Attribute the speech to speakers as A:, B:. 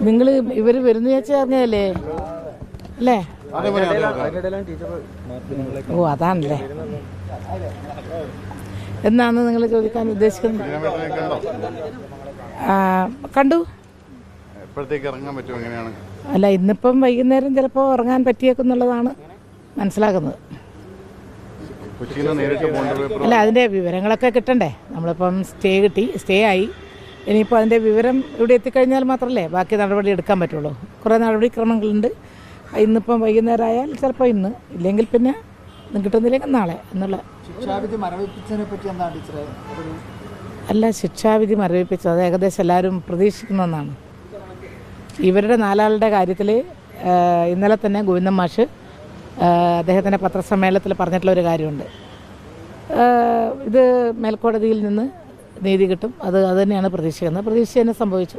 A: നിങ്ങൾ ഇവർ വരുന്ന ചേച്ചി അറിഞ്ഞല്ലേ അല്ലേ? ഓ അതാണല്ലേ. എന്നാണ് നിങ്ങൾ ചോദിക്കാൻ ഉദ്ദേശിക്കുന്നത്? കണ്ടു. അല്ല ഇന്നിപ്പം വൈകുന്നേരം ചിലപ്പോൾ ഇറങ്ങാൻ പറ്റിയേക്കുന്നുള്ളതാണ് മനസ്സിലാക്കുന്നത്. അല്ല അതിൻ്റെ വിവരങ്ങളൊക്കെ കിട്ടണ്ടേ? നമ്മളിപ്പം സ്റ്റേ ആയി. ഇനിയിപ്പോൾ അതിൻ്റെ വിവരം ഇവിടെ എത്തിക്കഴിഞ്ഞാൽ മാത്രമല്ലേ ബാക്കി നടപടി എടുക്കാൻ പറ്റുള്ളൂ. കുറേ നടപടിക്രമങ്ങളുണ്ട്. ഇന്നിപ്പം വൈകുന്നേരം ആയാൽ ചിലപ്പോൾ ഇന്ന്, ഇല്ലെങ്കിൽ പിന്നെ കിട്ടുന്നില്ലെങ്കിൽ നാളെ എന്നുള്ള. അല്ല ശിക്ഷാവിധി മരവിപ്പിച്ചത് അത് ഏകദേശം എല്ലാവരും പ്രതീക്ഷിക്കുന്നതെന്നാണ്. ഇവരുടെ 4 ആളുടെ കാര്യത്തിൽ ഇന്നലെ തന്നെ ഗോവിന്ദൻ മാഷ് അദ്ദേഹത്തിൻ്റെ പത്രസമ്മേളനത്തിൽ പറഞ്ഞിട്ടുള്ള ഒരു കാര്യമുണ്ട്. ഇത് മേൽക്കോടതിയിൽ നിന്ന് നീതി കിട്ടും. അത് തന്നെയാണ് പ്രതീക്ഷിക്കുന്നത്. പ്രതീക്ഷ തന്നെ സംഭവിച്ചു.